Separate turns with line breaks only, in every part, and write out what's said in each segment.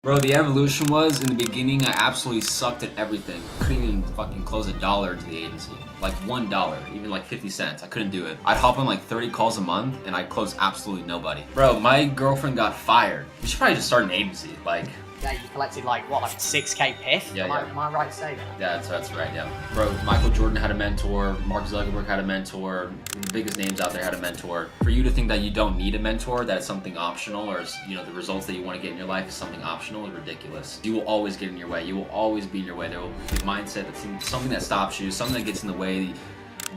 Bro, the evolution was in the beginning, I absolutely sucked at everything. Couldn't even fucking close $1 to the agency. Like $1, even like 50 cents. I couldn't do it. I'd hop on like 30 calls a month and I'd close absolutely nobody. Bro, my girlfriend got fired. We should probably just start an agency. Like,
yeah, you collected like 6k piff?
Yeah,
Am I right to say that?
Yeah, that's right, yeah. Bro, Michael Jordan had a mentor, Mark Zuckerberg had a mentor, the biggest names out there had a mentor. For you to think that you don't need a mentor, that it's something optional, or the results that you want to get in your life is something optional is ridiculous. You will always get in your way. You will always be in your way. There will be a mindset that's something that stops you, something that gets in the way.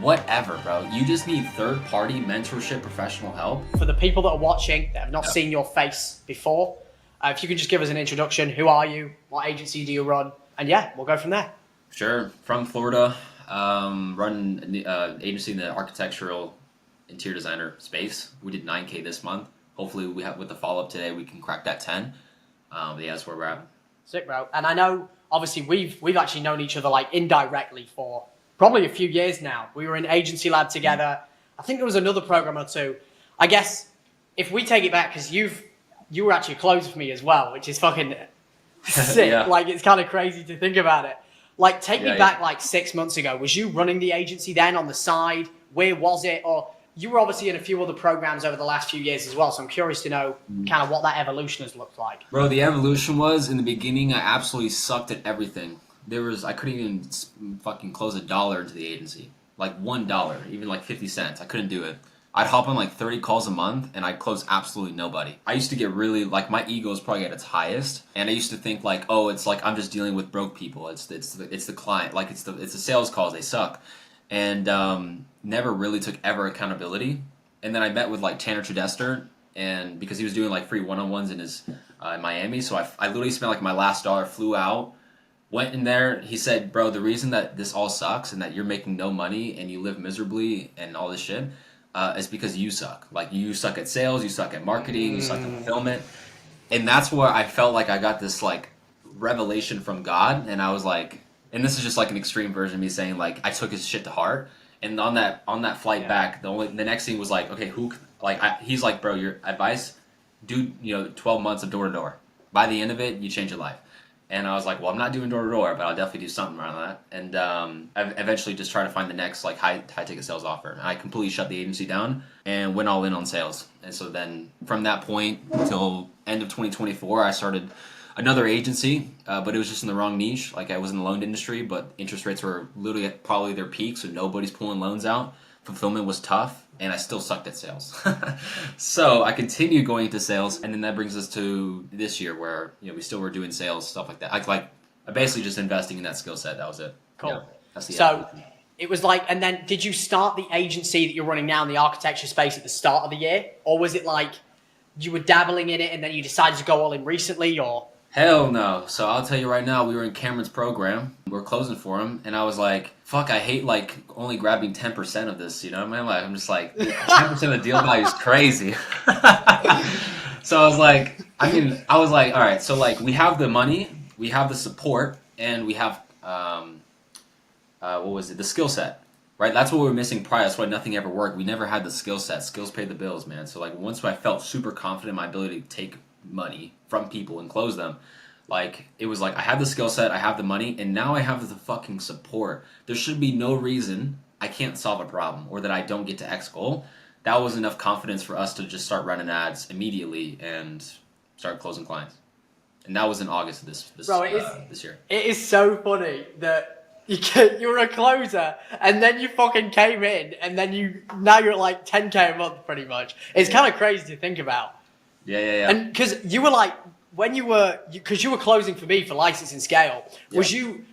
Whatever, bro. You just need third-party mentorship, professional help.
For the people that are watching that have not seen your face before, if you could just give us an introduction, who are you? What agency do you run? And yeah, we'll go from there.
Sure. From Florida, run an agency in the architectural interior designer space. We did 9K this month. Hopefully, with the follow-up today, we can crack that 10. Yeah, that's where we're at.
Sick, bro. And I know, obviously, we've actually known each other like indirectly for probably a few years now. We were in Agency Lab together. I think there was another program or two. I guess if we take it back, because you were actually close for me as well, which is fucking sick.
Yeah.
Like, it's kind of crazy to think about it. Like, take me back like 6 months ago. Was you running the agency then on the side? Where was it? Or you were obviously in a few other programs over the last few years as well. So I'm curious to know kind of what that evolution has looked like.
Bro, the evolution was in the beginning, I absolutely sucked at everything. I couldn't even fucking close $1 to the agency. Like $1, even like 50 cents. I couldn't do it. I'd hop on like 30 calls a month and I'd close absolutely nobody. I used to get really, like, my ego is probably at its highest, and I used to think like, oh, it's like I'm just dealing with broke people. It's the client, like it's the sales calls, they suck, and never really took ever accountability. And then I met with like Tanner Tredester, and because he was doing like free one-on-ones in Miami, so I literally spent like my last dollar, flew out, went in there. He said, bro, the reason that this all sucks and that you're making no money and you live miserably and all this shit. Is because you suck. Like, you suck at sales, you suck at marketing, you suck at fulfillment. And that's where I felt like I got this, like, revelation from God. And I was like, and this is just like an extreme version of me saying, like, I took his shit to heart. And on that flight back, the next thing was like, okay, he's like, bro, your advice, do 12 months of door to door. By the end of it, you change your life. And I was like, well, I'm not doing door to door, but I'll definitely do something around that. And I eventually just try to find the next like high ticket sales offer. And I completely shut the agency down and went all in on sales. And so then from that point until end of 2024, I started another agency, but it was just in the wrong niche. Like, I was in the loan industry, but interest rates were literally at probably their peak, so nobody's pulling loans out. Fulfillment was tough, and I still sucked at sales. So I continued going into sales, and then that brings us to this year where we still were doing sales, stuff like that. I basically just investing in that skill set. That was it.
Cool.
Yeah, that's the
so it was like, and then did you start the agency that you're running now in the architecture space at the start of the year? Or was it like you were dabbling in it and then you decided to go all in recently, or?
Hell no. So I'll tell you right now, we were in Cameron's program. We were closing for him, and I was like, fuck, I hate like only grabbing 10% of this, man? Like, I'm just like, 10% of the deal value is crazy. So I was like, all right, so like we have the money, we have the support, and we have, the skill set, right? That's what we were missing prior. That's why nothing ever worked. We never had the skill set. Skills paid the bills, man. So like once I felt super confident in my ability to take money from people and close them, like, it was like I have the skill set, I have the money, and now I have the fucking support. There should be no reason I can't solve a problem or that I don't get to X goal. That was enough confidence for us to just start running ads immediately and start closing clients. And that was in August of this year.
It is so funny that you were a closer and then you fucking came in and then now you're at like 10k a month pretty much. It's kind of crazy to think about.
Yeah.
And because you were like, when you were closing for me for Licensing Scale, was you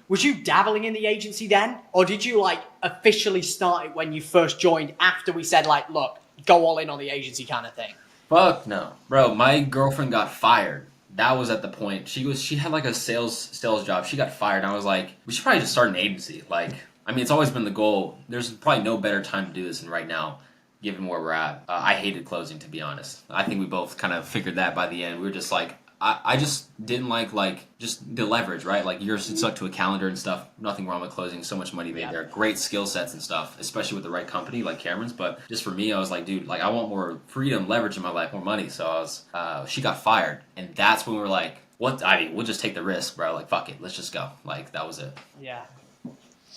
dabbling in the agency then, or did you like officially start it when you first joined after we said like, look, go all in on the agency kind of thing?
Fuck no, bro. My girlfriend got fired. That was at the point she had like a sales job. She got fired. And I was like, we should probably just start an agency. Like, it's always been the goal. There's probably no better time to do this than right now, given where we're at. I hated closing, to be honest. I think we both kind of figured that by the end. We were just like, I just didn't like just the leverage, right? Like, you're stuck to a calendar and stuff. Nothing wrong with closing. So much money made there. Great skill sets and stuff, especially with the right company like Cameron's. But just for me, I was like, dude, like, I want more freedom, leverage in my life, more money. So she got fired. And that's when we were like, what I mean, we'll just take the risk, bro. Like, fuck it, let's just go. Like, that was it.
Yeah.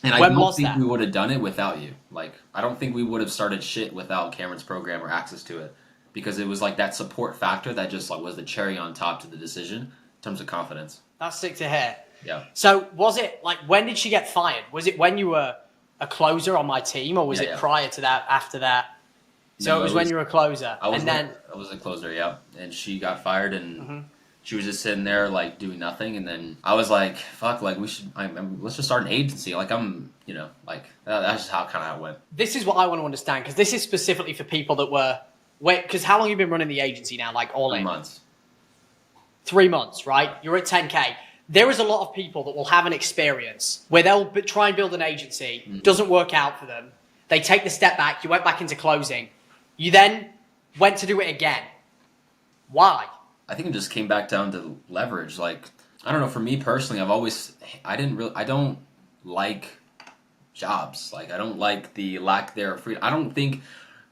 And I
When
don't
was
think
that?
we would have done it without you. Like, I don't think we would have started shit without Cameron's program or access to it, because it was like that support factor that just like was the cherry on top to the decision in terms of confidence.
That's sick to hear.
Yeah.
So was it like, when did she get fired? Was it when you were a closer on my team, or was
Yeah,
it
yeah.
prior to that, after that? So
No,
it was when you were a closer.
I was
And then,
I was a closer, yeah, and she got fired, and she was just sitting there like doing nothing, and then I was like, "Fuck, like we should, let's just start an agency." Like like that's just how kind of how it went.
this is what I want to understand, because this is specifically for people that were, because how long have you been running the agency now? Like all
3
in?
months.
3 months, right? You're at 10K. There is a lot of people that will have an experience where they'll try and build an agency, doesn't work out for them. They take the step back, you went back into closing. You then went to do it again. Why?
I think it just came back down to leverage. Like, I don't know. For me personally, I don't like jobs. Like, I don't like the lack there of freedom. I don't think,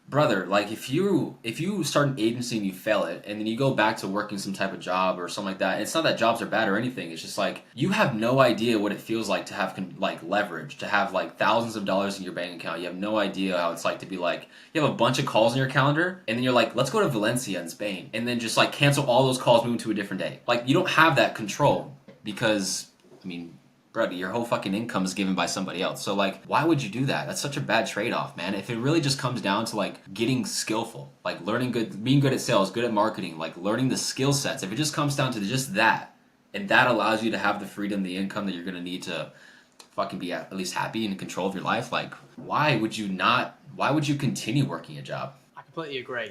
brother, like if you start an agency and you fail it, and then you go back to working some type of job or something like that, it's not that jobs are bad or anything. It's just like you have no idea what it feels like to have like leverage, to have like thousands of dollars in your bank account. You have no idea how it's like to be like, you have a bunch of calls in your calendar, and then you're like, let's go to Valencia in Spain, and then just like cancel all those calls, move to a different day. Like, you don't have that control because, I mean, brother, your whole fucking income is given by somebody else. So like, why would you do that? That's such a bad trade-off, man. If it really just comes down to like getting skillful, like learning being good at sales, good at marketing, like learning the skill sets. If it just comes down to just that, and that allows you to have the freedom, the income that you're gonna need to fucking be at least happy and in control of your life, like why would you continue working a job?
I completely agree.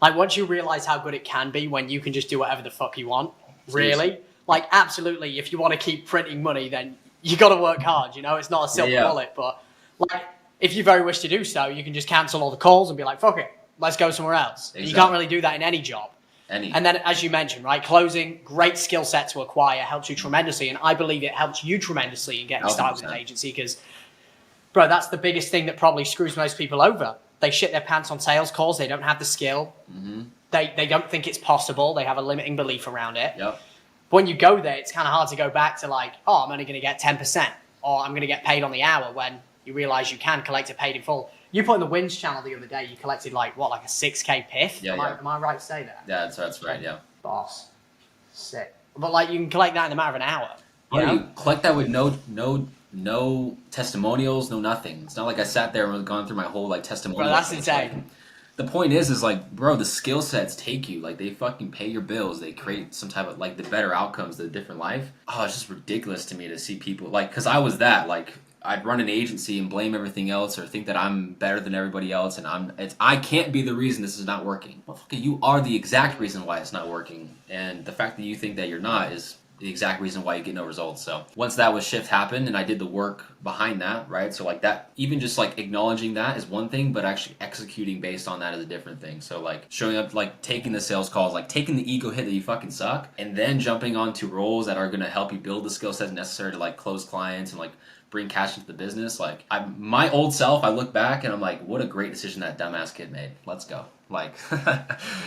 Like, once you realize how good it can be when you can just do whatever the fuck you want, really, like, absolutely, if you want to keep printing money, then you got to work hard, you know? It's not a silver bullet, but, like, if you very wish to do so, you can just cancel all the calls and be like, fuck it, let's go somewhere else.
Exactly.
You can't really do that in any job. And then, as you mentioned, right, closing, great skill set to acquire, helps you tremendously, and I believe it helps you tremendously in getting started with an agency, because, bro, that's the biggest thing that probably screws most people over. They shit their pants on sales calls, they don't have the skill, they don't think it's possible, they have a limiting belief around it.
Yep.
But when you go there, it's kind of hard to go back to like, oh, I'm only going to get 10%, or I'm going to get paid on the hour, when you realize you can collect it paid in full. You put in the Wins channel the other day, you collected like, what, like a 6K PIF?
Yeah,
am I right to say that?
Yeah, that's right, yeah.
Boss. Sick. But like, you can collect that in a matter of an hour.
You collect that with no testimonials, no nothing. It's not like I sat there and was gone through my whole like testimonial.
Bro, that's
thing.
insane.
Like, the point is like, bro, the skill sets take you. Like, they fucking pay your bills. They create some type of like the better outcomes, the different life. Oh, it's just ridiculous to me to see people like, because I was that like. I'd run an agency and blame everything else, or think that I'm better than everybody else, and I can't be the reason this is not working. Motherfucker, you are the exact reason why it's not working, and the fact that you think that you're not is the exact reason why you get no results. So once that shift happened, and I did the work behind that, right? So like that, even just like acknowledging that is one thing, but actually executing based on that is a different thing. So like showing up, like taking the sales calls, like taking the ego hit that you fucking suck, and then jumping onto roles that are gonna help you build the skill sets necessary to like close clients and like bring cash into the business. Like, my old self, I look back and I'm like, what a great decision that dumbass kid made. Let's go. Like,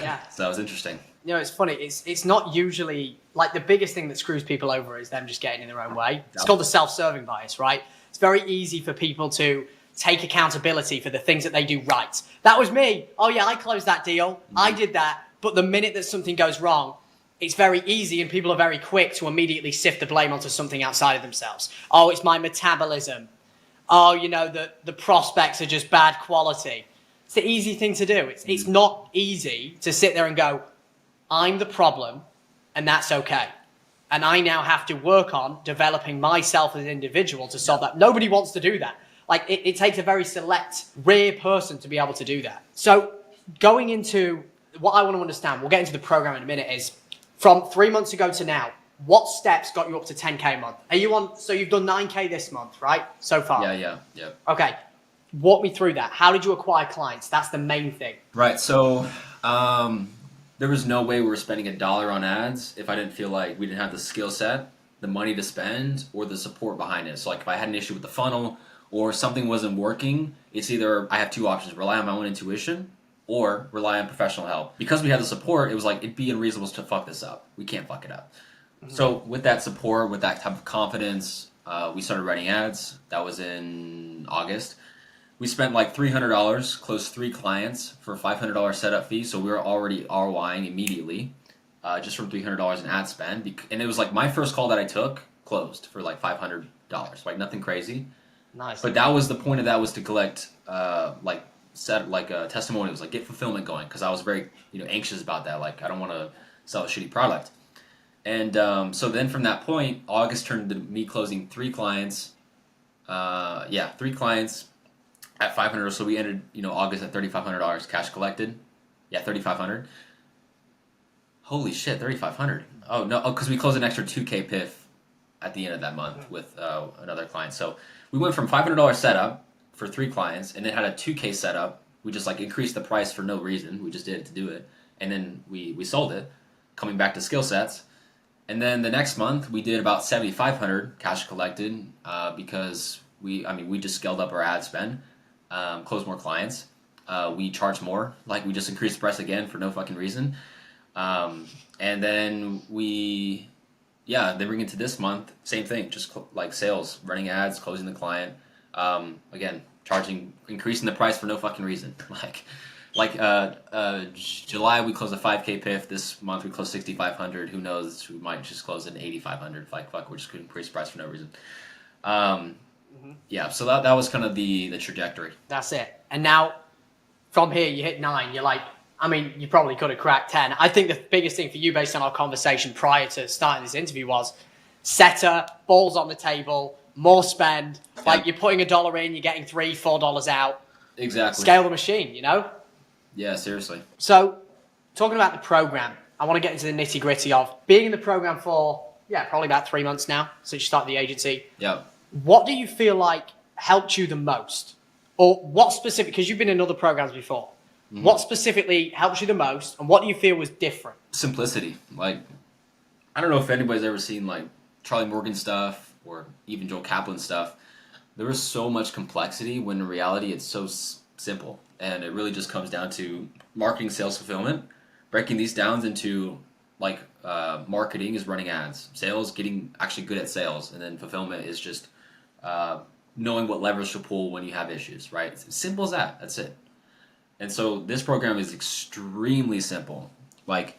yeah.
So that was interesting.
You know, it's funny. It's not usually like the biggest thing that screws people over is them just getting in their own way. It's called the self-serving bias, right? It's very easy for people to take accountability for the things that they do right. That was me. Oh yeah, I closed that deal. I did that. But the minute that something goes wrong, it's very easy, and people are very quick to immediately sift the blame onto something outside of themselves. Oh, it's my metabolism. Oh, you know, the prospects are just bad quality. It's the easy thing to do. It's not easy to sit there and go, I'm the problem, and that's okay. And I now have to work on developing myself as an individual to solve that. Nobody wants to do that. Like, it takes a very select, rare person to be able to do that. So going into what I want to understand, we'll get into the program in a minute, is from 3 months ago to now, what steps got you up to 10K a month? Are you on, so you've done 9K this month, right? So far?
Yeah.
Okay. Walk me through that. How did you acquire clients? That's the main thing.
Right. So, there was no way we were spending $1 on ads if I didn't feel like we didn't have the skill set, the money to spend, or the support behind it. So like if I had an issue with the funnel or something wasn't working, it's either I have two options: rely on my own intuition or rely on professional help. Because we had the support, it was like it'd be unreasonable to fuck this up. We can't fuck it up. So with that support, with that type of confidence, we started writing ads. That was in August. We spent like $300, closed 3 clients for a $500 setup fee. So we were already ROIing immediately, just from $300 in ad spend. And it was like my first call that I took closed for like $500, like nothing crazy.
Nice.
But that was the point of that, was to collect testimonials, like get fulfillment going, because I was very anxious about that. Like I don't want to sell a shitty product. And so then from that point, August turned into me closing 3 clients. 3 clients at $500. So we ended August at $3,500 cash collected. Yeah, 3,500. Holy shit, 3,500. Oh no, because we closed an extra 2K PIF at the end of that month with another client. So we went from $500 setup for 3 clients, and then had a 2K setup. We just like increased the price for no reason. We just did it to do it, and then we sold it. Coming back to skill sets, and then the next month we did about 7,500 cash collected because we just scaled up our ad spend, closed more clients. We charged more, like we just increased the price again for no fucking reason. And then then bring it to this month, same thing, just like sales, running ads, closing the client. Again, increasing the price for no fucking reason. July we closed a 5K PIF. This month we closed 6,500. Who knows? We might just close an 8,500. Like fuck, we're just gonna increase the price for no reason. Yeah. So that was kind of the trajectory.
That's it. And now, from here, you hit 9. You're like, you probably could have cracked 10. I think the biggest thing for you, based on our conversation prior to starting this interview, was setter, balls on the table, more spend. Like you're putting $1 in, you're getting $3, $4 out.
Exactly.
Scale the machine,
Yeah, seriously.
So, talking about the program, I want to get into the nitty gritty of being in the program for, probably about 3 months now since you started the agency.
Yeah.
What do you feel like helped you the most? Or what specific, because you've been in other programs before, what specifically helps you the most, and what do you feel was different?
Simplicity. Like, I don't know if anybody's ever seen like Charlie Morgan stuff or even Joel Kaplan stuff. There is so much complexity when in reality it's so simple. And it really just comes down to marketing, sales, fulfillment. Breaking these down into like marketing is running ads, sales getting actually good at sales, and then fulfillment is just knowing what levers to pull when you have issues. Right? It's as simple as that. That's it. And so this program is extremely simple. Like,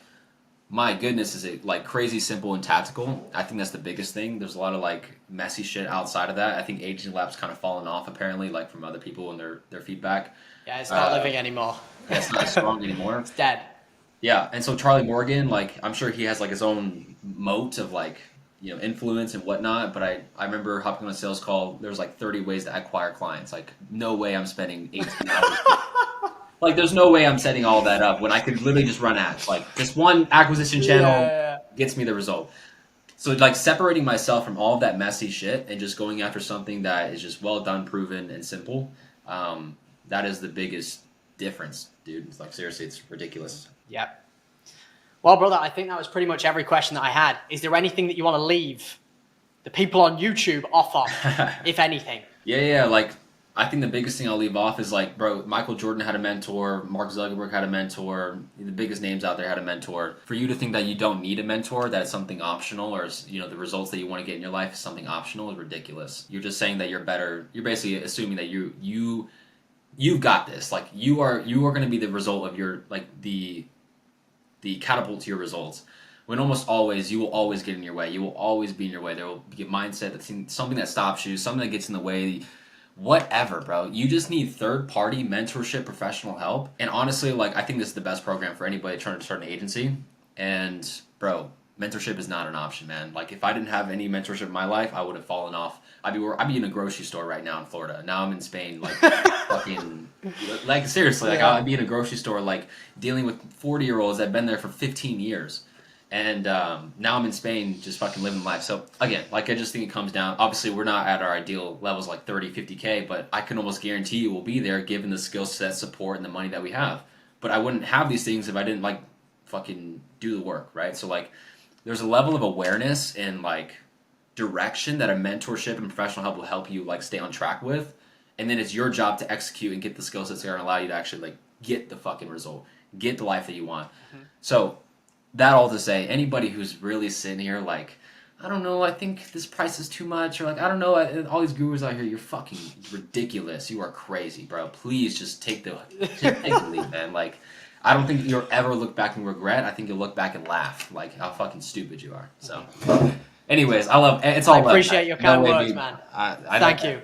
my goodness, is it like crazy simple and tactical? I think that's the biggest thing. There's a lot of like messy shit outside of that. I think Agency Lab's kind of fallen off apparently, like from other people and their feedback.
Yeah, it's not living anymore.
Yeah, it's not strong anymore.
It's dead.
Yeah, and so Charlie Morgan, like I'm sure he has like his own moat of like influence and whatnot. But I remember hopping on a sales call. There was like 30 ways to acquire clients. Like no way I'm spending 18 hours. Like, there's no way I'm setting all that up when I could literally just run ads. Like, just one acquisition channel gets me the result. So, like, separating myself from all of that messy shit and just going after something that is just well done, proven, and simple, that is the biggest difference, dude. It's like, seriously, it's ridiculous.
Yep. Well, brother, I think that was pretty much every question that I had. Is there anything that you want to leave the people on YouTube off on, if anything?
Yeah, like... I think the biggest thing I'll leave off is like, bro, Michael Jordan had a mentor, Mark Zuckerberg had a mentor, the biggest names out there had a mentor. For you to think that you don't need a mentor, that it's something optional, or the results that you want to get in your life is something optional, is ridiculous. You're just saying that you're better. You're basically assuming that you've got this. Like you are going to be the result of your like the catapult to your results. When almost always you will always get in your way. You will always be in your way. There will be a mindset that's something that stops you, something that gets in the way. Whatever, bro. You just need third-party mentorship, professional help. And honestly, like, I think this is the best program for anybody trying to start an agency. And, bro, mentorship is not an option, man. Like, if I didn't have any mentorship in my life, I would have fallen off. I'd be in a grocery store right now in Florida. Now I'm in Spain, like, fucking... Like, seriously, like, I'd be in a grocery store, like, dealing with 40-year-olds that have been there for 15 years. And now I'm in Spain just fucking living life. So, again, like, I just think it comes down... Obviously, we're not at our ideal levels like 30, 50K, but I can almost guarantee you we'll be there given the skill set, support, and the money that we have. But I wouldn't have these things if I didn't, like, fucking do the work, right? So, like, there's a level of awareness and, like, direction that a mentorship and professional help will help you, like, stay on track with. And then it's your job to execute and get the skill sets that are going to allow you to actually, like, get the fucking result. Get the life that you want. Mm-hmm. So... that all to say, anybody who's really sitting here like, I don't know, I think this price is too much, or like, I don't know, all these gurus out here, you're fucking ridiculous. You are crazy, bro. Please just take the lead, man. Like, I don't think you'll ever look back and regret. I think you'll look back and laugh, like how fucking stupid you are. So, anyways, it's all
I
love.
appreciate your kind
No way,
words,
dude.
man.
I
Thank you.